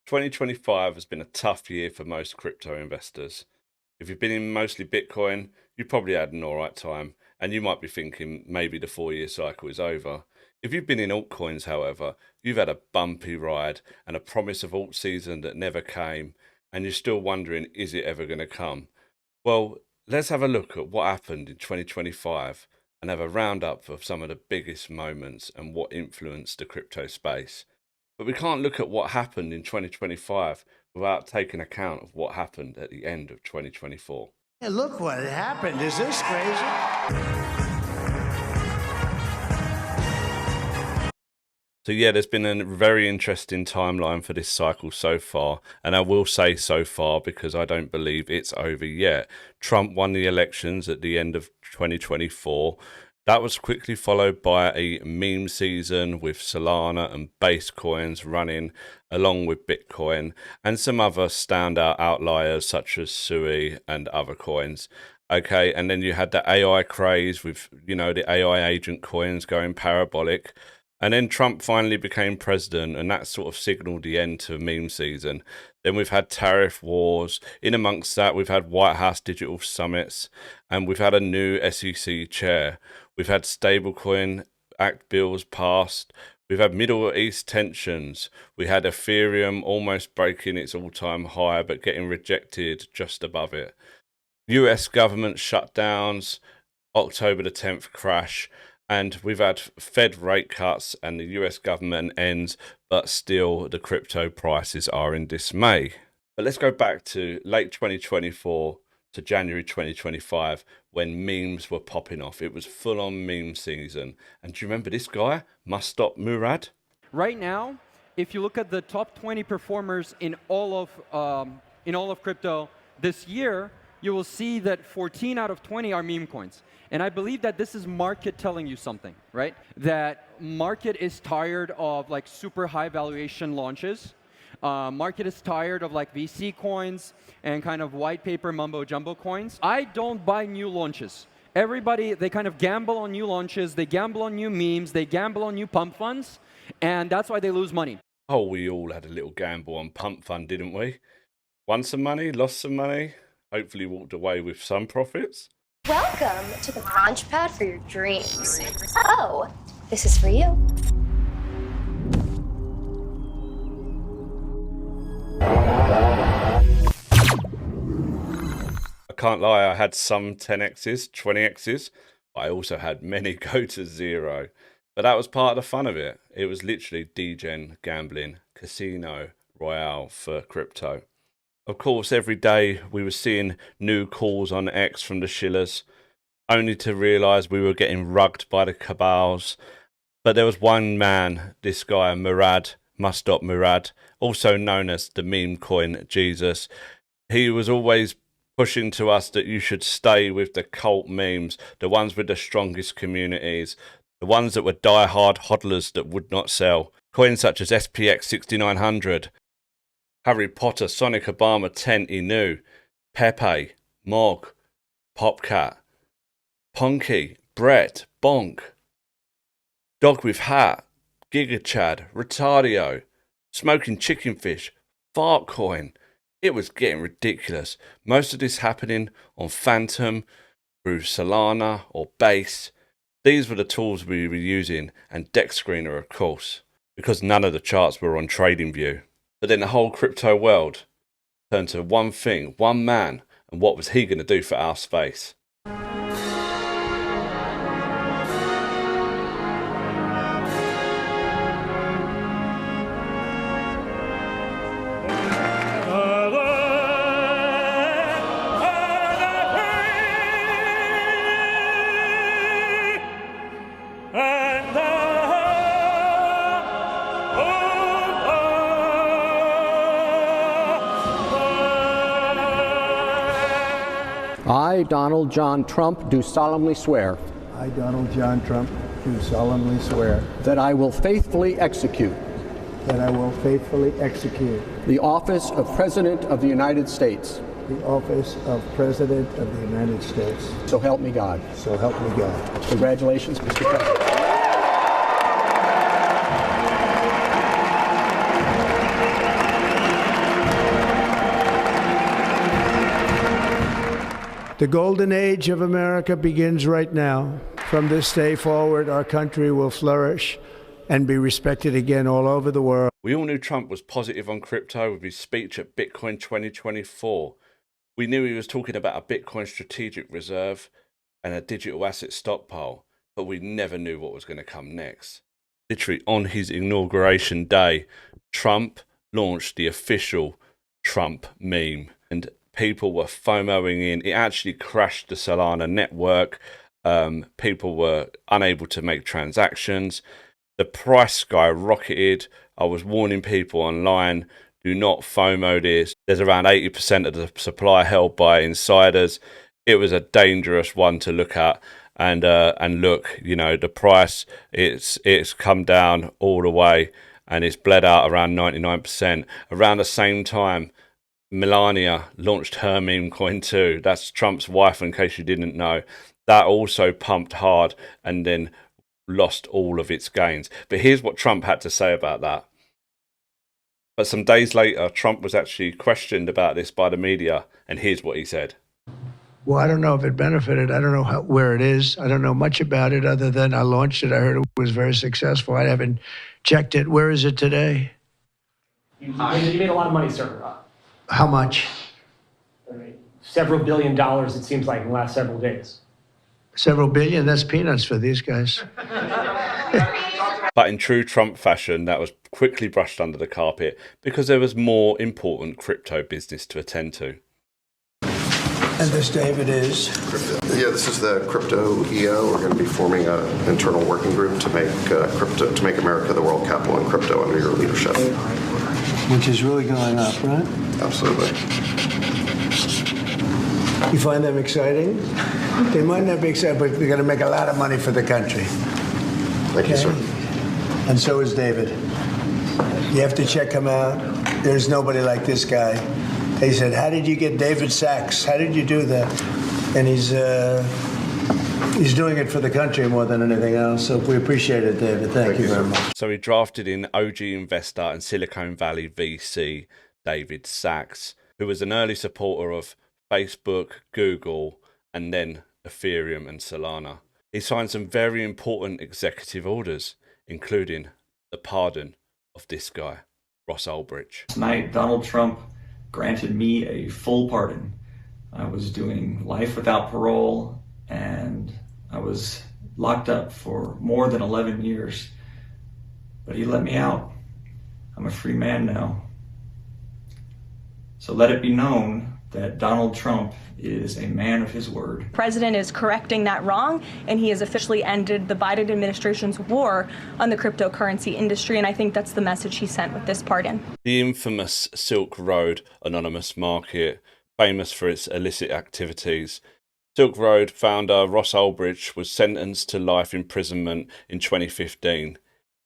2025 has been a tough year for most crypto investors. If you've been in mostly Bitcoin, you probably had an all right time, and you might be thinking maybe the 4-year cycle is over. If you've been in altcoins, however, you've had a bumpy ride and a promise of alt season that never came, and you're still wondering, is it ever going to come? Well, let's have a look at what happened in 2025 and have a roundup of some of the biggest moments and what influenced the crypto space. But we can't look at what happened in 2025 without taking account of what happened at the end of 2024. Hey, look what happened. Is this crazy? So yeah, there's been a very interesting timeline for this cycle so far, and I will say so far because I don't believe it's over yet. Trump won the elections at the end of 2024. That was quickly followed by a meme season with Solana and base coins running along with Bitcoin and some other standout outliers such as Sui and other coins. Okay, and then you had the AI craze with, the AI agent coins going parabolic. And then Trump finally became president, and that sort of signaled the end to meme season. Then we've had tariff wars. In amongst that, we've had White House digital summits, and we've had a new SEC chair. We've had stablecoin act bills passed. We've had Middle East tensions. We had Ethereum almost breaking its all-time high, but getting rejected just above it. US government shutdowns, October the 10th crash. And we've had Fed rate cuts and the US government ends, but still the crypto prices are in dismay. But let's go back to late 2024 to January 2025 when memes were popping off. It was full on meme season. And do you remember this guy, Must Stop Murad? Right now, if you look at the top 20 performers in all of crypto this year, you will see that 14 out of 20 are meme coins. And I believe that this is market telling you something, right? That market is tired of like super high valuation launches. Market is tired of like VC coins and kind of white paper mumbo jumbo coins. I don't buy new launches. Everybody, they kind of gamble on new launches, they gamble on new memes, they gamble on new pump funds, and that's why they lose money. Oh, we all had a little gamble on pump fund, didn't we? Won some money, lost some money, hopefully walked away with some profits. Welcome to the launch pad for your dreams. Oh, this is for you. I can't lie, I had some 10x's, 20x's, but I also had many go to zero. But that was part of the fun of it. It was literally degen gambling, casino royale for crypto. Of course, every day we were seeing new calls on X from the shillers, only to realise we were getting rugged by the cabals. But there was one man, this guy, Murad, Must Stop Murad, also known as the meme coin Jesus. He was always pushing to us that you should stay with the cult memes, the ones with the strongest communities, the ones that were die-hard hodlers that would not sell. Coins such as SPX 6900, Harry Potter, Sonic Obama, Tent Inu, Pepe, Mog, Popcat, Punky, Brett, Bonk, Dog with Hat, Giga Chad, Retardio, Smoking Chicken Fish, Fartcoin. It was getting ridiculous. Most of this happening on Phantom, through Solana or Base. These were the tools we were using, and Deck Screener, of course, because none of the charts were on TradingView. But then the whole crypto world turned to one thing, one man, and what was he going to do for our space? I, Donald John Trump, do solemnly swear. I, Donald John Trump, do solemnly swear. That I will faithfully execute. That I will faithfully execute. The office of President of the United States. The office of President of the United States. So help me God. So help me God. Congratulations, Mr. President. The golden age of America begins right now. From this day forward, our country will flourish and be respected again all over the world. We all knew Trump was positive on crypto with his speech at Bitcoin 2024. We knew he was talking about a Bitcoin strategic reserve and a digital asset stockpile, but we never knew what was going to come next. Literally on his inauguration day, Trump launched the official Trump meme, and people were FOMOing in. It actually crashed the Solana network. People were unable to make transactions. The price skyrocketed. I was warning people online, do not FOMO this. There's around 80% of the supply held by insiders. It was a dangerous one to look at. And look, you know, the price, it's come down all the way, and it's bled out around 99%. Around the same time, Melania launched her meme coin too. That's Trump's wife, in case you didn't know. That also pumped hard and then lost all of its gains. But here's what Trump had to say about that. But some days later, Trump was actually questioned about this by the media, and here's what he said. Well, I don't know if it benefited. I don't know where it is. I don't know much about it other than I launched it. I heard it was very successful. I haven't checked it. Where is it today? You made a lot of money, sir. How much? Several $billion, it seems like, in the last several days. Several billion? That's peanuts for these guys. But in true Trump fashion, that was quickly brushed under the carpet because there was more important crypto business to attend to. And this, David, is? Yeah, this is the crypto EO. We're going to be forming an internal working group to make to make America the world capital in crypto under your leadership. Which is really going up, right? Absolutely. You find them exciting? They might not be exciting, but they're going to make a lot of money for the country. Thank you, sir. And so is David. You have to check him out. There's nobody like this guy. They said, how did you get David Sachs? How did you do that? And he's doing it for the country more than anything else. So we appreciate it, David. Thank you very much. So he drafted in OG investor and Silicon Valley VC David Sachs, who was an early supporter of Facebook, Google, and then Ethereum and Solana. He signed some very important executive orders, including the pardon of this guy, Ross Ulbricht. Tonight, Donald Trump granted me a full pardon. I was doing life without parole, and I was locked up for more than 11 years. But he let me out. I'm a free man now. So let it be known that Donald Trump is a man of his word. The president is correcting that wrong, and he has officially ended the Biden administration's war on the cryptocurrency industry, and I think that's the message he sent with this pardon. The infamous Silk Road anonymous market, famous for its illicit activities. Silk Road founder Ross Ulbricht was sentenced to life imprisonment in 2015.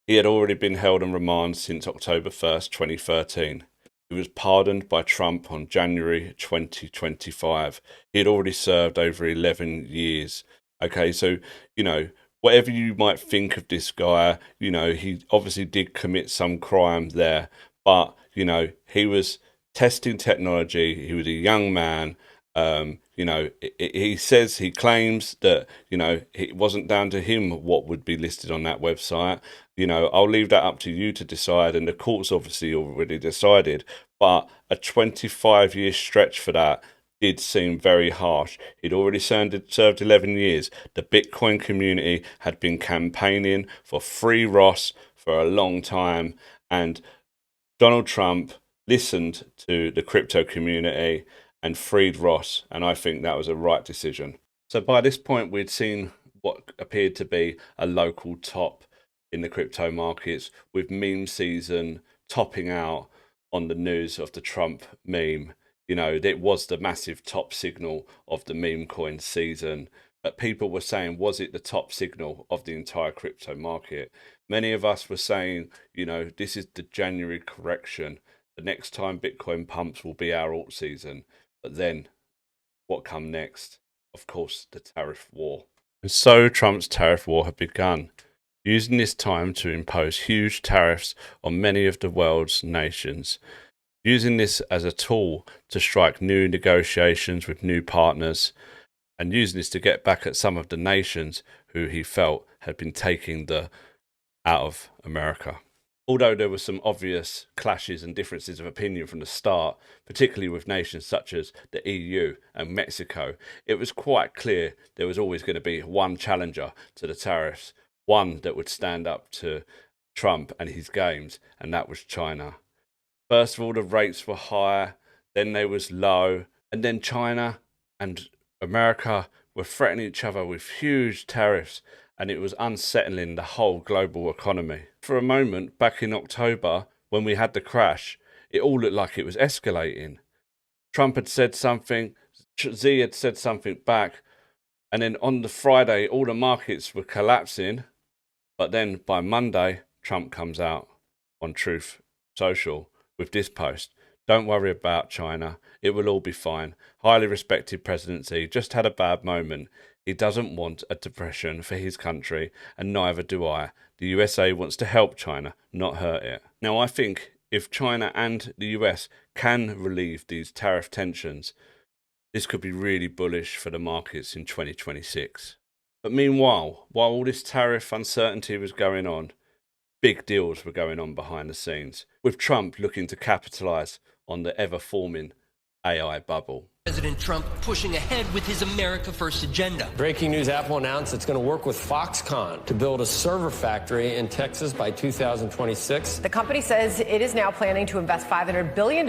He had already been held on remand since October 1st, 2013. He was pardoned by Trump on January 2025. He had already served over 11 years. Okay, so, you know, whatever you might think of this guy, you know, he obviously did commit some crime there, but, you know, he was testing technology. He was a young man. You know, he claims that, you know, it wasn't down to him what would be listed on that website. You know, I'll leave that up to you to decide, and the court's obviously already decided, but a 25-year stretch for that did seem very harsh. He'd already served 11 years. The Bitcoin community had been campaigning for free Ross for a long time, and Donald Trump listened to the crypto community and freed Ross, and I think that was a right decision. So by this point, we'd seen what appeared to be a local top in the crypto markets, with meme season topping out on the news of the Trump meme. You know, it was the massive top signal of the meme coin season. But people were saying, was it the top signal of the entire crypto market? Many of us were saying, you know, this is the January correction. The next time Bitcoin pumps will be our alt season. But then, what come next? Of course, the tariff war. And so Trump's tariff war had begun, using this time to impose huge tariffs on many of the world's nations, using this as a tool to strike new negotiations with new partners, and using this to get back at some of the nations who he felt had been taking the out of America. Although there were some obvious clashes and differences of opinion from the start, particularly with nations such as the EU and Mexico, it was quite clear there was always going to be one challenger to the tariffs, one that would stand up to Trump and his games, and that was China. First of all, the rates were high, then they was low, and then China and America were threatening each other with huge tariffs, and it was unsettling the whole global economy. For a moment, back in October, when we had the crash, it all looked like it was escalating. Trump had said something, Xi had said something back, and then on the Friday, all the markets were collapsing. But then by Monday, Trump comes out on Truth Social with this post. Don't worry about China. It will all be fine. Highly respected presidency. Just had a bad moment. He doesn't want a depression for his country, and neither do I. The USA wants to help China, not hurt it. Now, I think if China and the US can relieve these tariff tensions, this could be really bullish for the markets in 2026. But meanwhile, while all this tariff uncertainty was going on, big deals were going on behind the scenes, with Trump looking to capitalise on the ever-forming AI bubble. President Trump pushing ahead with his America First agenda. Breaking news, Apple announced it's going to work with Foxconn to build a server factory in Texas by 2026. The company says it is now planning to invest $500 billion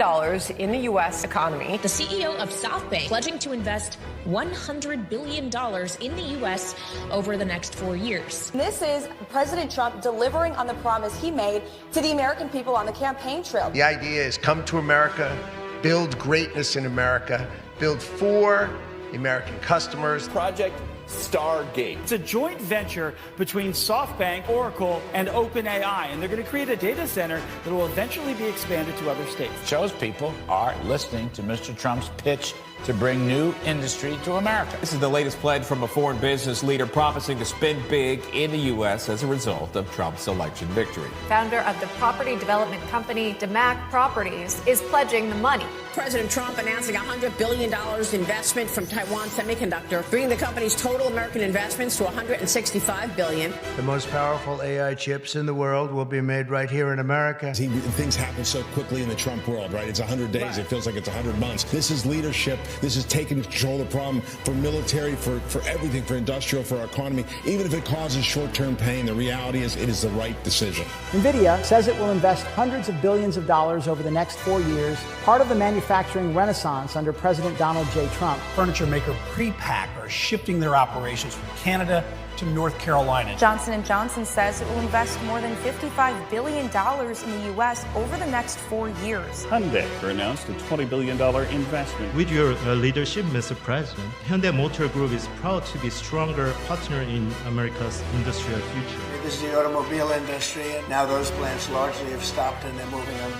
in the U.S. economy. The CEO of SoftBank pledging to invest $100 billion in the U.S. over the next 4 years. This is President Trump delivering on the promise he made to the American people on the campaign trail. The idea is come to America, build greatness in America, build for the American customers. Project Stargate. It's a joint venture between SoftBank, Oracle, and OpenAI, and they're going to create a data center that will eventually be expanded to other states. Shows people are listening to Mr. Trump's pitch to bring new industry to America. This is the latest pledge from a foreign business leader promising to spend big in the U.S. as a result of Trump's election victory. Founder of the property development company DeMac Properties is pledging the money. President Trump announcing $100 billion investment from Taiwan Semiconductor, bringing the company's total American investments to $165 billion. The most powerful AI chips in the world will be made right here in America. Things happen so quickly in the Trump world, right? It's 100 days. Right. It feels like it's 100 months. This is leadership. This is taking control of the problem for military, for everything, for industrial, for our economy. Even if it causes short-term pain, the reality is it is the right decision. NVIDIA says it will invest hundreds of billions of dollars over the next 4 years, part of the manufacturing renaissance under President Donald J. Trump. Furniture maker Prepack are shifting their operations from Canada to North Carolina. Johnson & Johnson says it will invest more than $55 billion in the U.S. over the next 4 years. Hyundai announced a $20 billion investment. With your leadership, Mr. President, Hyundai Motor Group is proud to be a stronger partner in America's industrial future. This is the automobile industry, and now those plants largely have stopped and they're moving them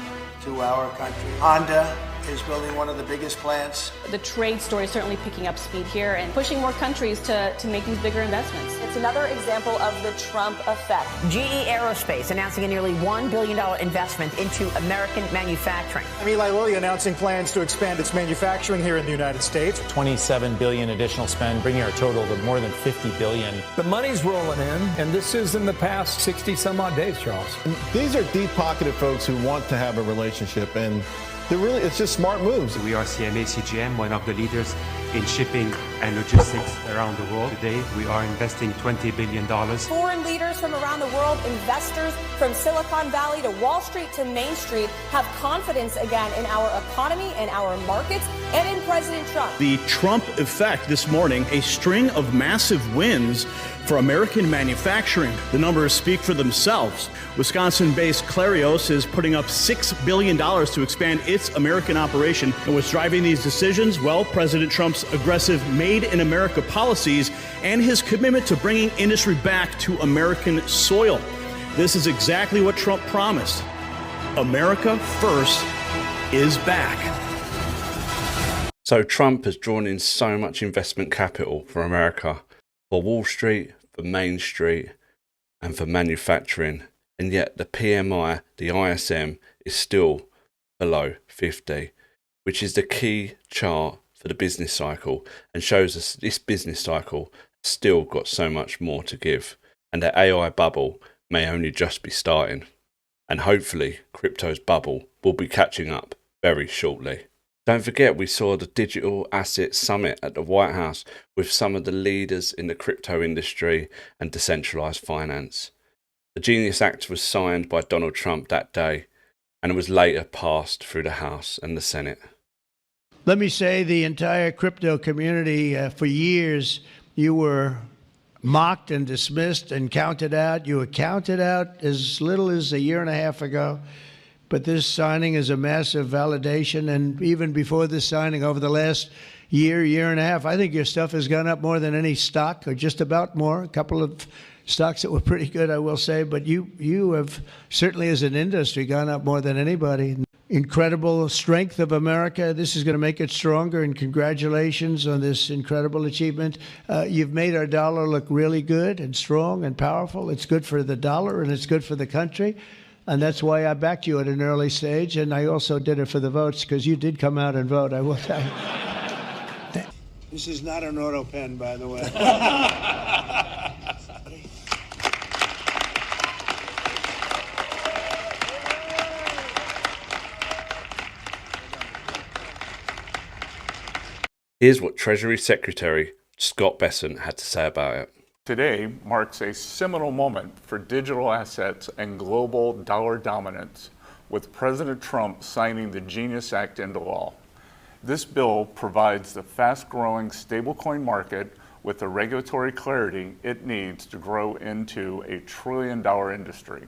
to our country. Honda is building one of the biggest plants. The trade story is certainly picking up speed here and pushing more countries to make these bigger investments. It's another example of the Trump effect. GE Aerospace announcing a nearly $1 billion investment into American manufacturing. Eli Lilly announcing plans to expand its manufacturing here in the United States. $27 billion additional spend, bringing our total to more than $50 billion. The money's rolling in, and this is in the past 60 some odd days, Charles. And these are deep-pocketed folks who want to have a relationship, and it's just smart moves. We are CMA CGM, one of the leaders in shipping and logistics around the world. Today, we are investing $20 billion. Foreign leaders from around the world, investors from Silicon Valley to Wall Street to Main Street have confidence again in our economy and our markets and in President Trump. The Trump effect this morning, a string of massive wins for American manufacturing. The numbers speak for themselves. Wisconsin-based Clarios is putting up $6 billion to expand its American operation. And what's driving these decisions? Well, President Trump's aggressive Made in America policies and his commitment to bringing industry back to American soil. This is exactly what Trump promised. America First is back. So Trump has drawn in so much investment capital for America, for Wall Street, for Main Street, and for manufacturing. And yet the PMI, the ISM, is still below 50, which is the key chart for the business cycle and shows us this business cycle has still got so much more to give, and the AI bubble may only just be starting. And hopefully crypto's bubble will be catching up very shortly. Don't forget, we saw the Digital Asset Summit at the White House with some of the leaders in the crypto industry and decentralized finance. The Genius Act was signed by Donald Trump that day, and it was later passed through the House and the Senate. Let me say the entire crypto community, for years, you were mocked and dismissed and counted out. You were counted out as little as a year and a half ago. But this signing is a massive validation. And even before this signing, over the last year and a half, I think your stuff has gone up more than any stock, or just about more. A couple of stocks that were pretty good, I will say. But you have certainly, as an industry, gone up more than anybody. Incredible strength of America. This is going to make it stronger, and congratulations on this incredible achievement. You've made our dollar look really good and strong and powerful. It's good for the dollar and it's good for the country. And that's why I backed you at an early stage. And I also did it for the votes, because you did come out and vote, I will tell you. This is not an auto pen, by the way. Here's what Treasury Secretary Scott Bessent had to say about it. Today marks a seminal moment for digital assets and global dollar dominance, with President Trump signing the Genius Act into law. This bill provides the fast-growing stablecoin market with the regulatory clarity it needs to grow into a trillion-dollar industry.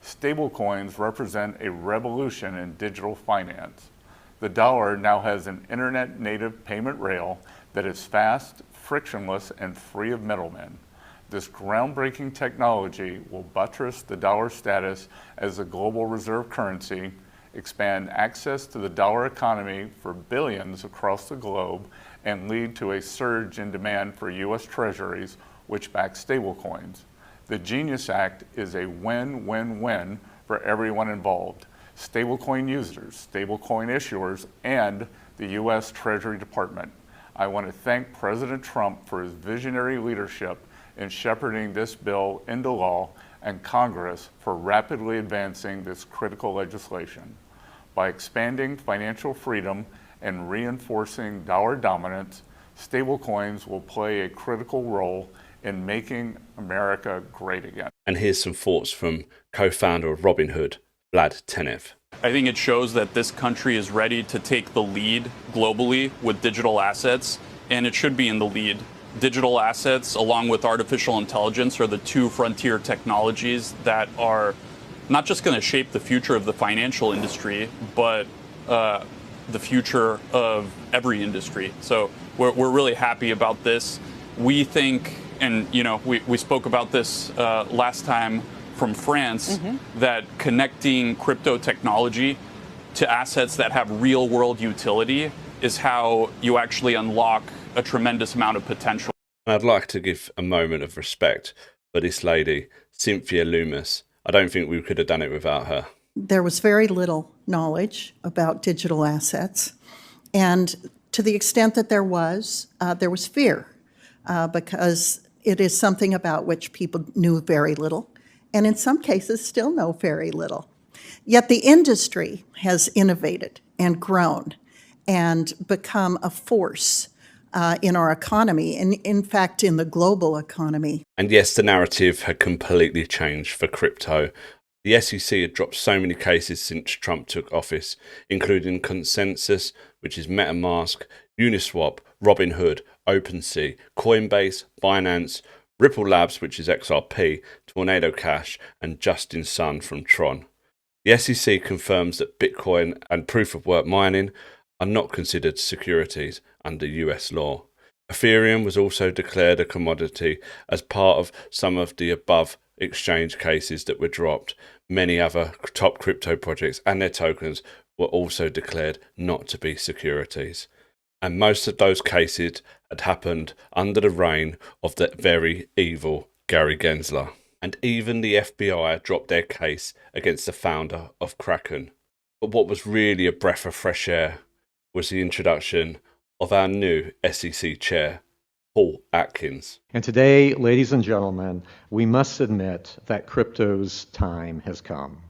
Stablecoins represent a revolution in digital finance. The dollar now has an internet-native payment rail that is fast, frictionless, and free of middlemen. This groundbreaking technology will buttress the dollar status as a global reserve currency, expand access to the dollar economy for billions across the globe, and lead to a surge in demand for U.S. Treasuries, which back stablecoins. The Genius Act is a win-win-win for everyone involved: stablecoin users, stablecoin issuers, and the U.S. Treasury Department. I want to thank President Trump for his visionary leadership in shepherding this bill into law, and Congress for rapidly advancing this critical legislation. By expanding financial freedom and reinforcing dollar dominance, stablecoins will play a critical role in making America great again. And here's some thoughts from co-founder of Robinhood, Vlad Tenev. I think it shows that this country is ready to take the lead globally with digital assets, and it should be in the lead. Digital assets, along with artificial intelligence, are the two frontier technologies that are not just going to shape the future of the financial industry, but the future of every industry. So we're really happy about this. We think, and we spoke about this last time from France, that connecting crypto technology to assets that have real world utility is how you actually unlock a tremendous amount of potential. I'd like to give a moment of respect for this lady, Cynthia Loomis. I don't think we could have done it without her. There was very little knowledge about digital assets. And to the extent that there was fear, because it is something about which people knew very little, and in some cases still know very little. Yet the industry has innovated and grown and become a force in our economy, and in fact in the global economy. And yes, the narrative had completely changed for crypto. The SEC had dropped so many cases since Trump took office, including Consensus, which is MetaMask, Uniswap, Robinhood, OpenSea, Coinbase, Binance, Ripple Labs, which is XRP, Tornado Cash, and Justin Sun from Tron. The SEC confirms that Bitcoin and proof-of-work mining are not considered securities under US law. Ethereum was also declared a commodity as part of some of the above exchange cases that were dropped. Many other top crypto projects and their tokens were also declared not to be securities. And most of those cases had happened under the reign of the very evil Gary Gensler. And even the FBI dropped their case against the founder of Kraken. But what was really a breath of fresh air was the introduction of our new SEC chair, Paul Atkins. And today, ladies and gentlemen, we must admit that crypto's time has come.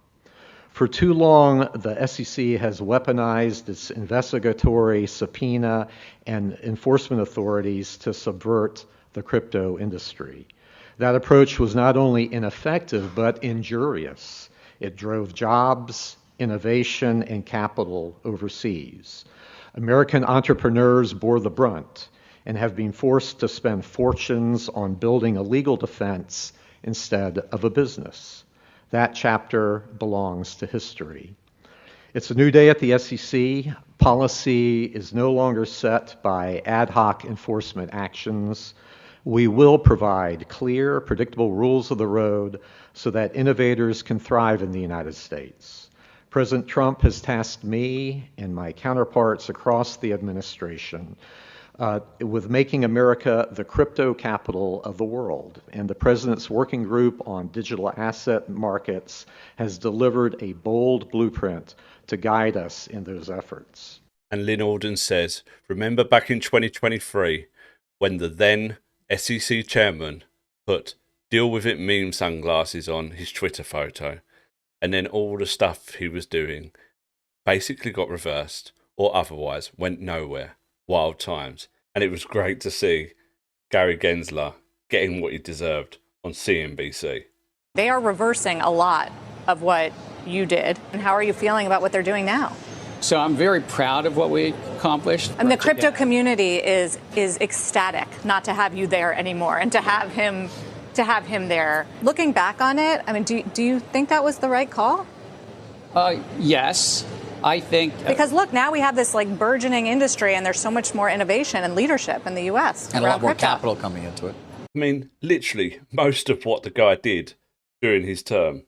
For too long, the SEC has weaponized its investigatory subpoena and enforcement authorities to subvert the crypto industry. That approach was not only ineffective, but injurious. It drove jobs, innovation, and capital overseas. American entrepreneurs bore the brunt and have been forced to spend fortunes on building a legal defense instead of a business. That chapter belongs to history. It's a new day at the SEC. Policy is no longer set by ad hoc enforcement actions. We will provide clear, predictable rules of the road so that innovators can thrive in the United States. President Trump has tasked me and my counterparts across the administration with making America the crypto capital of the world. And the President's Working Group on Digital Asset Markets has delivered a bold blueprint to guide us in those efforts. And Lynn Alden says, remember back in 2023 when the then SEC chairman put deal with it meme sunglasses on his Twitter photo, and then all the stuff he was doing basically got reversed or otherwise went nowhere. Wild times. And it was great to see Gary Gensler getting what he deserved on CNBC. They are reversing a lot of what you did. And how are you feeling about what they're doing now? So I'm very proud of what we accomplished. And the crypto community is ecstatic not to have you there anymore and to have him there. Looking back on it, I mean, do you think that was the right call? Yes. I think because look, now we have this like burgeoning industry, and there's so much more innovation and leadership in the U.S. and a lot more capital coming into it. I mean, literally, most of what the guy did during his term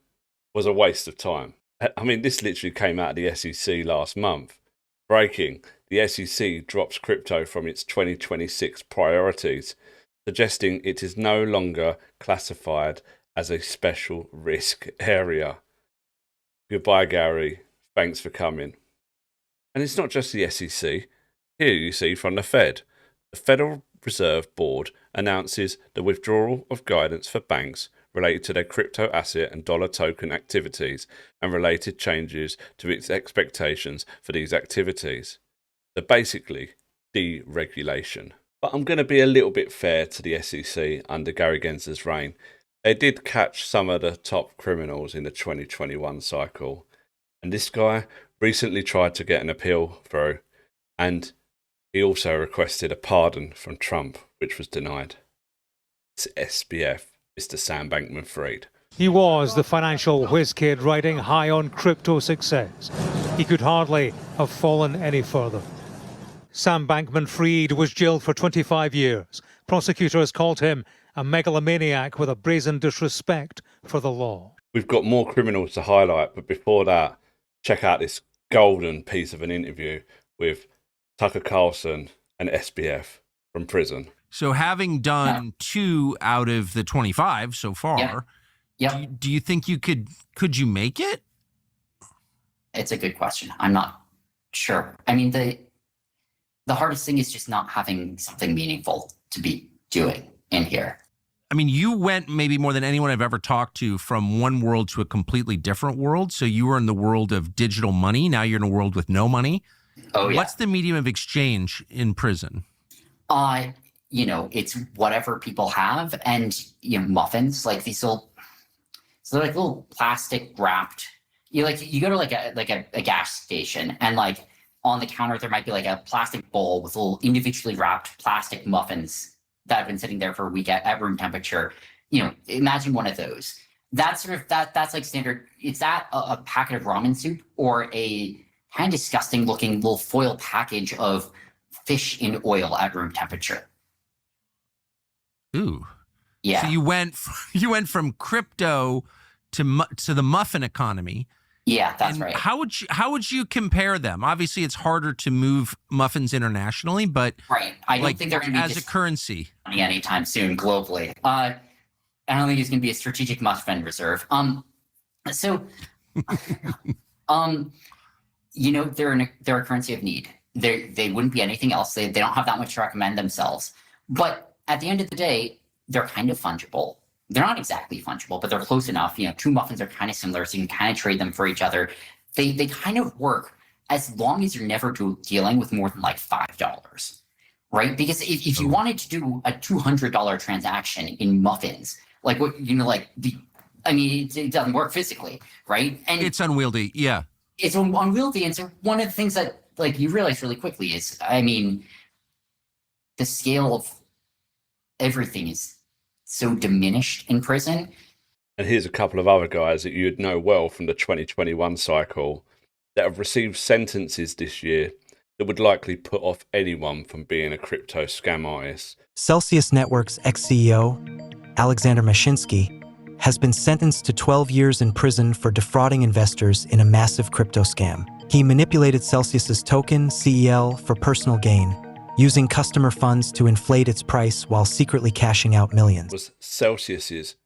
was a waste of time. I mean, this literally came out of the SEC last month. Breaking: the SEC drops crypto from its 2026 priorities, suggesting it is no longer classified as a special risk area. Goodbye, Gary. Thanks for coming. And it's not just the SEC. Here you see from the Fed. The Federal Reserve Board announces the withdrawal of guidance for banks related to their crypto asset and dollar token activities and related changes to its expectations for these activities. So basically, deregulation. But I'm going to be a little bit fair to the SEC under Gary Gensler's reign. They did catch some of the top criminals in the 2021 cycle. And this guy recently tried to get an appeal through, and he also requested a pardon from Trump, which was denied. It's SBF, Mr. Sam Bankman-Fried. He was the financial whiz kid riding high on crypto success. He could hardly have fallen any further. Sam Bankman-Fried was jailed for 25 years. Prosecutors called him a megalomaniac with a brazen disrespect for the law. We've got more criminals to highlight, but before that, check out this golden piece of an interview with Tucker Carlson and SBF from prison. So having done 2 out of the 25 so far, do you think you could you make it? It's a good question. I'm not sure. I mean, the hardest thing is just not having something meaningful to be doing in here. I mean, you went maybe more than anyone I've ever talked to from one world to a completely different world. So you were in the world of digital money. Now you're in a world with no money. Oh, yeah. What's the medium of exchange in prison? It's whatever people have, and muffins, like these little, so they're like little plastic wrapped. You go to like a gas station, and like on the counter there might be like a plastic bowl with little individually wrapped plastic muffins that have been sitting there for a week at room temperature. Imagine one of those. That's that's like standard. It's that a packet of ramen soup or a kind of disgusting looking little foil package of fish in oil at room temperature. Ooh. Yeah. So you went from crypto to the muffin economy. Yeah, that's right. How would you compare them? Obviously, it's harder to move muffins internationally, but right. I don't think they're going to be as a currency anytime soon globally. I don't think it's going to be a strategic muffin reserve. They're a currency of need. They wouldn't be anything else. They don't have that much to recommend themselves. But at the end of the day, they're kind of fungible. They're not exactly fungible, but they're close enough. Two muffins are kind of similar, so you can kind of trade them for each other. They kind of work as long as you're never dealing with more than like $5, right? Because if you wanted to do a $200 transaction in muffins, like what it doesn't work physically, right? And it's unwieldy. Yeah, it's unwieldy. And so one of the things that you realize really quickly is, the scale of everything is so diminished in prison. And here's a couple of other guys that you'd know well from the 2021 cycle that have received sentences this year that would likely put off anyone from being a crypto scam artist. Celsius Network's ex-CEO, Alexander Mashinsky, has been sentenced to 12 years in prison for defrauding investors in a massive crypto scam. He manipulated Celsius's token, CEL, for personal gain, using customer funds to inflate its price while secretly cashing out millions. It was Celsius's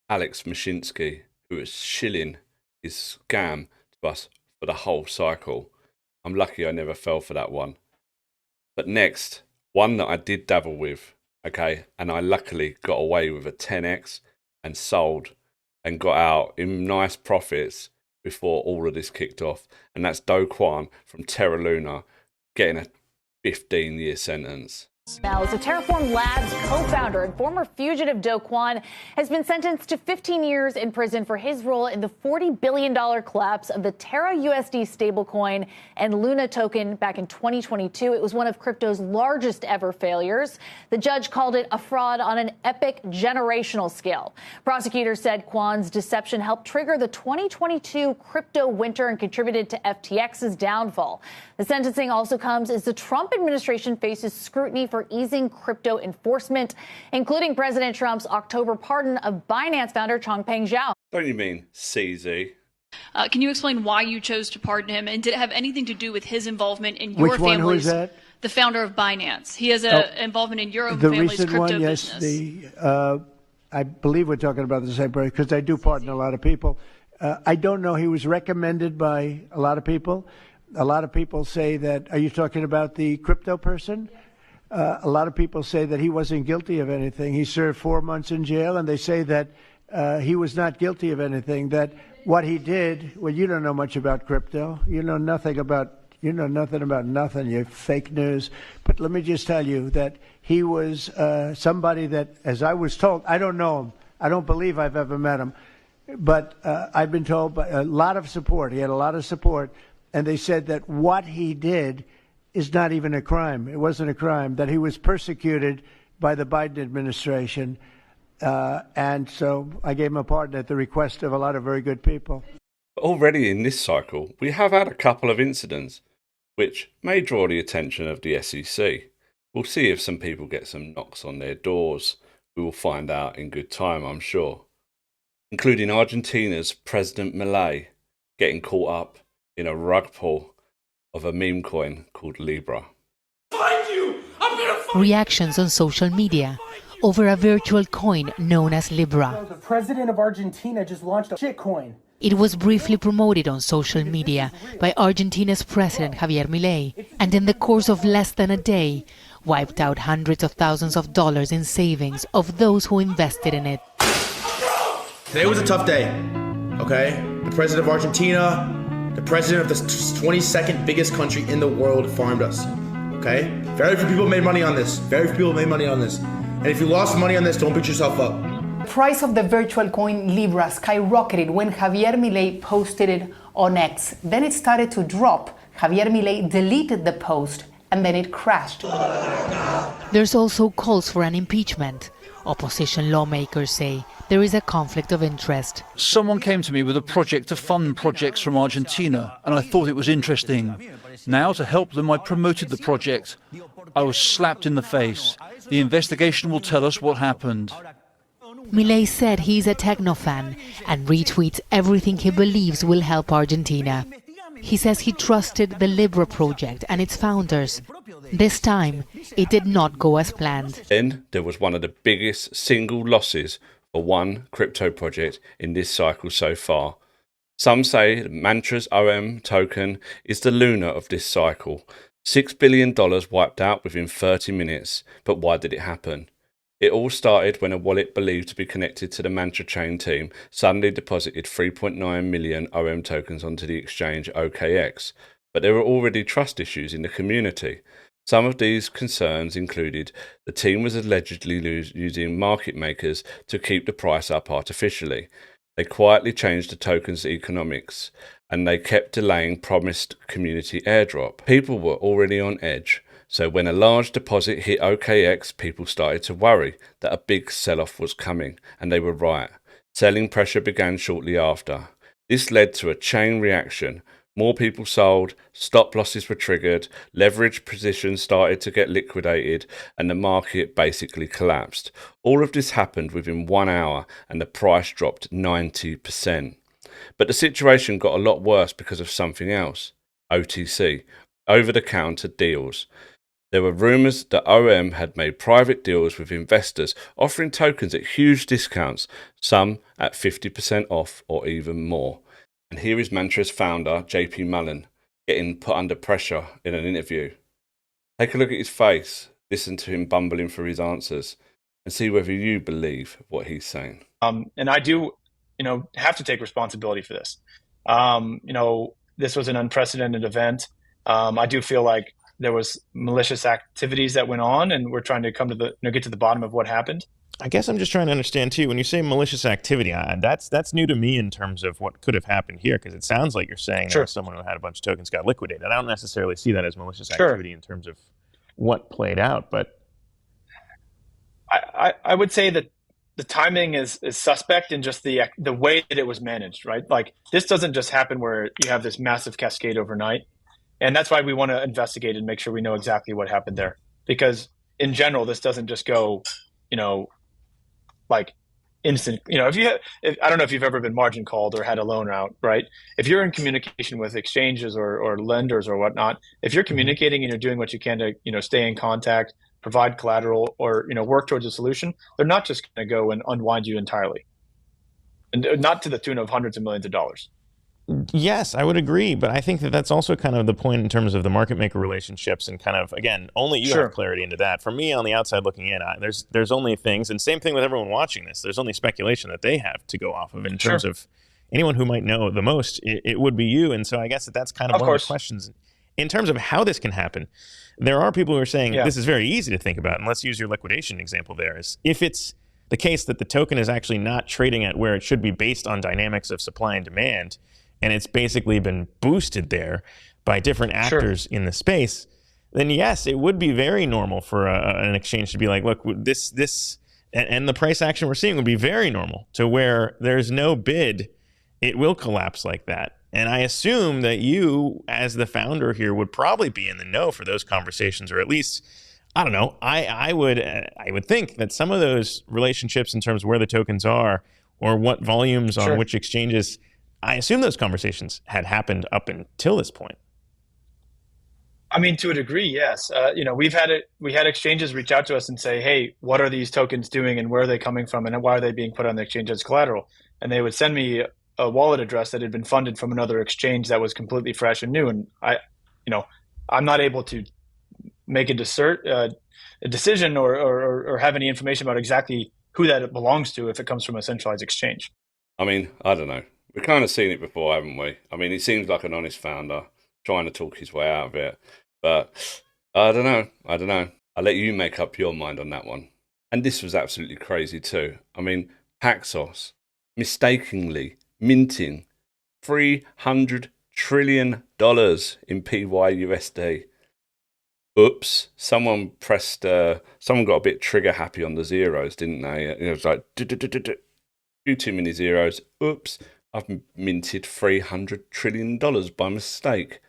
Alex Mashinsky who was shilling his scam to us for the whole cycle. I'm lucky I never fell for that one. But next, one that I did dabble with, okay, and I luckily got away with a 10x and sold and got out in nice profits before all of this kicked off, and that's Do Kwon from Terra Luna getting a 15-year sentence. Now, as a Terraform Labs co-founder and former fugitive Do Kwon has been sentenced to 15 years in prison for his role in the $40 billion collapse of the Terra USD stablecoin and Luna token back in 2022. It was one of crypto's largest ever failures. The judge called it a fraud on an epic generational scale. Prosecutors said Kwon's deception helped trigger the 2022 crypto winter and contributed to FTX's downfall. The sentencing also comes as the Trump administration faces scrutiny for easing crypto enforcement, including President Trump's October pardon of Binance founder Changpeng Zhao. Don't you mean CZ? Can you explain why you chose to pardon him, and did it have anything to do with his involvement in Which your one? family's? Who is that? The founder of Binance. He has a involvement in your own family's recent crypto one, yes. business. I believe we're talking about the same person because I do pardon a lot of people. I don't know. He was recommended by a lot of people. A lot of people say that. Are you talking about the crypto person? A lot of people say that he wasn't guilty of anything. He served 4 months in jail, and they say that he was not guilty of anything. That what he did, well, you don't know much about crypto. You know nothing about nothing. You're fake news. But let me just tell you that he was somebody that, as I was told, I don't know him. I don't believe I've ever met him. But I've been told by a lot of support. He had a lot of support. And they said that what he did is not even a crime. It wasn't a crime, that he was persecuted by the Biden administration. And so I gave him a pardon at the request of a lot of very good people. Already in this cycle, we have had a couple of incidents which may draw the attention of the SEC. We'll see if some people get some knocks on their doors. We will find out in good time, I'm sure. Including Argentina's President Milei getting caught up in a rug pull of a meme coin called Libra. Reactions on social media over a virtual coin known as Libra. The president of Argentina just launched a shitcoin. It was briefly promoted on social media by Argentina's president Javier Milei, and in the course of less than a day, wiped out hundreds of thousands of dollars in savings of those who invested in it. Today was a tough day, okay? The president of Argentina, the president of the 22nd biggest country in the world farmed us, okay? Very few people made money on this. And if you lost money on this, don't beat yourself up. The price of the virtual coin Libra skyrocketed when Javier Milei posted it on X. Then it started to drop. Javier Milei deleted the post, and then it crashed. There's also calls for an impeachment. Opposition lawmakers say there is a conflict of interest. Someone came to me with a project to fund projects from Argentina, and I thought it was interesting. Now, to help them, I promoted the project. I was slapped in the face. The investigation will tell us what happened. Milei said he's a techno fan and retweets everything he believes will help Argentina. He says he trusted the Libra project and its founders. This time, it did not go as planned. Then there was one of the biggest single losses for one crypto project in this cycle so far. Some say the Mantra's OM token is the Luna of this cycle. $6 billion wiped out within 30 minutes, but why did it happen? It all started when a wallet believed to be connected to the Mantra chain team suddenly deposited 3.9 million OM tokens onto the exchange OKX, but there were already trust issues in the community. Some of these concerns included the team was allegedly using market makers to keep the price up artificially. They quietly changed the token's economics, and they kept delaying promised community airdrop. People were already on edge. So when a large deposit hit OKX, people started to worry that a big sell-off was coming, and they were right. Selling pressure began shortly after. This led to a chain reaction. More people sold, stop losses were triggered, leverage positions started to get liquidated, and the market basically collapsed. All of this happened within 1 hour, and the price dropped 90%. But the situation got a lot worse because of something else. OTC, over-the-counter deals. There were rumours that OM had made private deals with investors offering tokens at huge discounts, some at 50% off or even more. And here is Mantra's founder, JP Mullen, getting put under pressure in an interview. Take a look at his face, listen to him bumbling for his answers, and see whether you believe what he's saying. And I do, have to take responsibility for this. This was an unprecedented event. I do feel like there was malicious activities that went on, and we're trying to come to get to the bottom of what happened. I guess I'm just trying to understand too, when you say malicious activity, that's new to me in terms of what could have happened here, because it sounds like you're saying that someone who had a bunch of tokens got liquidated. I don't necessarily see that as malicious activity in terms of what played out, but I would say that the timing is suspect in just the way that it was managed, right? Like, this doesn't just happen where you have this massive cascade overnight. And that's why we want to investigate and make sure we know exactly what happened there. Because in general, this doesn't just go, like instant. I don't know if you've ever been margin called or had a loan out, right? If you're in communication with exchanges or lenders or whatnot, if you're communicating and you're doing what you can to, stay in contact, provide collateral, or, work towards a solution, they're not just going to go and unwind you entirely. And not to the tune of hundreds of millions of dollars. Yes, I would agree, but I think that that's also kind of the point in terms of the market maker relationships, and kind of, again, only you have clarity into that. For me, on the outside looking in, there's only things, and same thing with everyone watching this, there's only speculation that they have to go off of in terms of anyone who might know the most, it would be you. And so I guess that's kind of one of the questions. In terms of how this can happen, there are people who are saying this is very easy to think about, and let's use your liquidation example there, is if it's the case that the token is actually not trading at where it should be based on dynamics of supply and demand, and it's basically been boosted there by different actors in the space, then yes, it would be very normal for an exchange to be like, look, this, and the price action we're seeing would be very normal to where there's no bid, it will collapse like that. And I assume that you, as the founder here, would probably be in the know for those conversations, or at least, I don't know, I would think that some of those relationships in terms of where the tokens are or what volumes on which exchanges, I assume those conversations had happened up until this point. I mean, to a degree, yes. We had exchanges reach out to us and say, hey, what are these tokens doing and where are they coming from and why are they being put on the exchange as collateral? And they would send me a wallet address that had been funded from another exchange that was completely fresh and new. And I'm not able to make a decision or have any information about exactly who that belongs to if it comes from a centralized exchange. I mean, I don't know. We've kind of seen it before, haven't we? I mean, he seems like an honest founder trying to talk his way out of it. But I don't know. I'll let you make up your mind on that one. And this was absolutely crazy too. I mean, Paxos mistakenly minting $300 trillion in PYUSD. Oops, someone got a bit trigger happy on the zeros, didn't they? It was like, too many zeros. Oops, I've minted $300 trillion by mistake.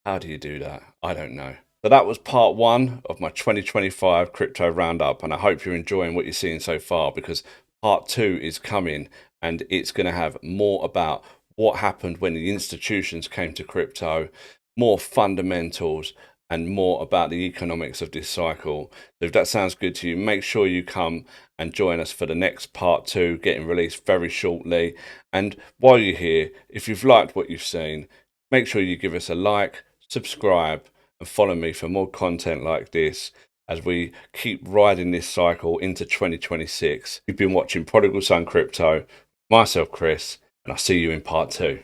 How do you do that? I don't know. So that was part 1 of my 2025 crypto roundup, and I hope you're enjoying what you're seeing so far, because part 2 is coming, and it's going to have more about what happened when the institutions came to crypto, more fundamentals, and more about the economics of this cycle. So if that sounds good to you, make sure you come and join us for the next part 2, getting released very shortly. And while you're here, if you've liked what you've seen, make sure you give us a like, subscribe, and follow me for more content like this as we keep riding this cycle into 2026. You've been watching Prodigal Son Crypto, myself Chris, and I'll see you in part 2.